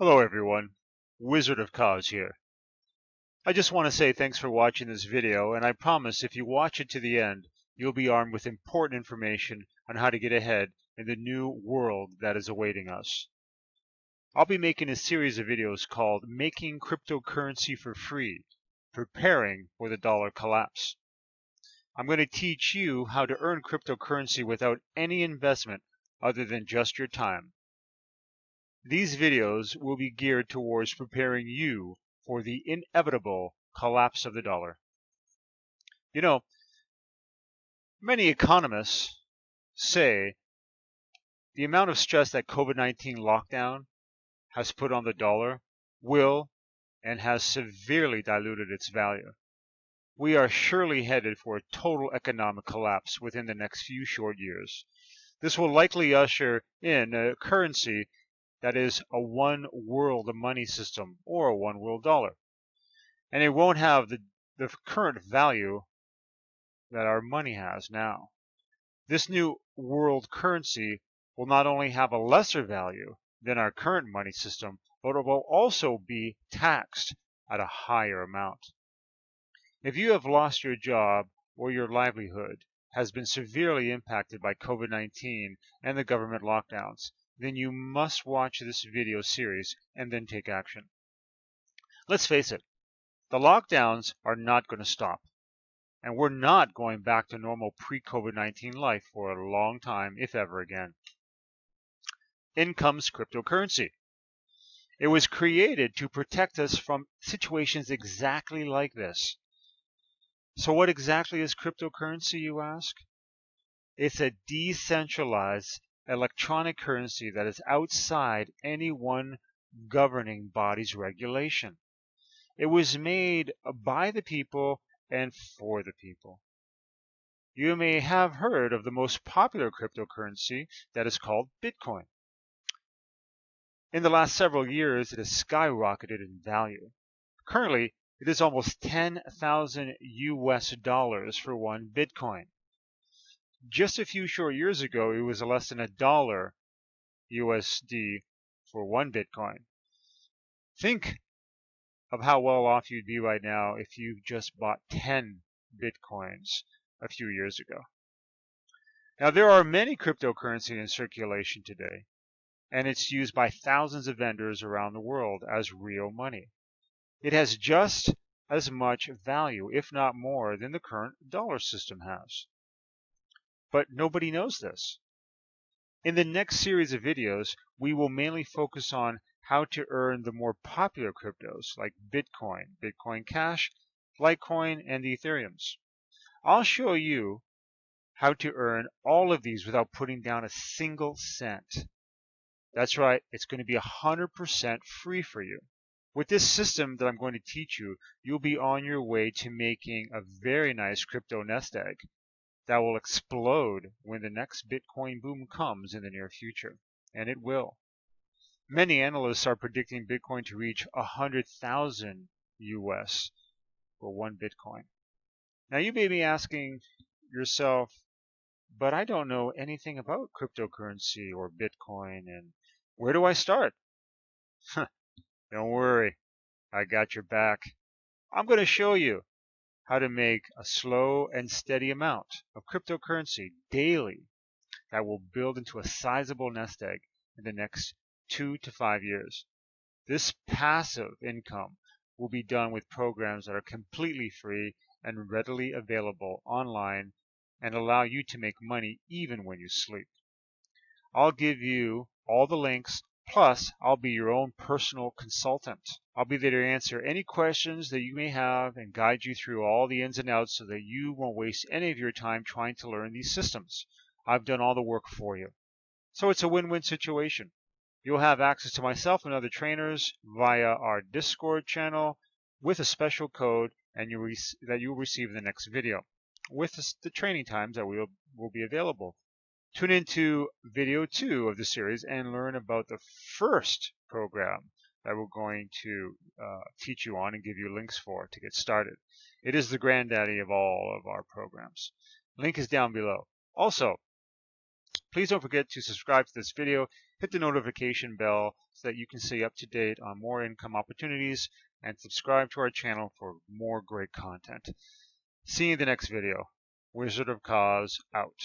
Hello everyone, Wizard of Cause here. I just want to say thanks for watching this video, and I promise if you watch it to the end, you'll be armed with important information on how to get ahead in the new world that is awaiting us. I'll be making a series of videos called Making Cryptocurrency for Free, Preparing for the Dollar Collapse. I'm going to teach you how to earn cryptocurrency without any investment other than just your time. These videos will be geared towards preparing you for the inevitable collapse of the dollar. You know, many economists say the amount of stress that COVID-19 lockdown has put on the dollar will and has severely diluted its value. We are surely headed for a total economic collapse within the next few short years. This will likely usher in a currency that is a one world money system or a one world dollar. And it won't have the current value that our money has now. This new world currency will not only have a lesser value than our current money system, but it will also be taxed at a higher amount. If you have lost your job or your livelihood has been severely impacted by COVID-19 and the government lockdowns, then you must watch this video series and then take action. Let's face it, the lockdowns are not going to stop, and we're not going back to normal pre-COVID-19 life for a long time, if ever again. In comes cryptocurrency. It was created to protect us from situations exactly like this. So what exactly is cryptocurrency, you ask? It's a decentralized electronic currency that is outside any one governing body's regulation. It was made by the people and for the people. You may have heard of the most popular cryptocurrency that is called Bitcoin. In the last several years, it has skyrocketed in value. Currently, it is almost 10,000 US dollars for one Bitcoin. Just a few short years ago, it was less than $1 USD for one Bitcoin. Think of how well off you'd be right now if you just bought 10 Bitcoins a few years ago. Now, there are many cryptocurrencies in circulation today, and it's used by thousands of vendors around the world as real money. It has just as much value, if not more, than the current dollar system has. But nobody knows this. In the next series of videos, we will mainly focus on how to earn the more popular cryptos like Bitcoin, Bitcoin Cash, Litecoin, and the Ethereums. I'll show you how to earn all of these without putting down a single cent. That's right, it's going to be 100% free for you. With this system that I'm going to teach you, you'll be on your way to making a very nice crypto nest egg that will explode when the next Bitcoin boom comes in the near future. And it will. Many analysts are predicting Bitcoin to reach 100,000 US for one Bitcoin. Now you may be asking yourself, but I don't know anything about cryptocurrency or Bitcoin, and where do I start? Don't worry, I got your back. I'm going to show you how to make a slow and steady amount of cryptocurrency daily that will build into a sizable nest egg in the next 2 to 5 years. This passive income will be done with programs that are completely free and readily available online and allow you to make money even when you sleep. I'll give you all the links, plus I'll be your own personal consultant. I'll be there to answer any questions that you may have and guide you through all the ins and outs so that you won't waste any of your time trying to learn these systems. I've done all the work for you. So it's a win-win situation. You'll have access to myself and other trainers via our Discord channel with a special code and that you'll receive in the next video with the training times that will be available. Tune into video 2 of the series and learn about the first program that we're going to teach you on and give you links for to get started. It is the granddaddy of all of our programs. Link is down below. Also, please don't forget to subscribe to this video hit the notification bell so that you can stay up to date on more income opportunities, and subscribe to our channel for more great content. See you in the next video. Wizard of Cause out.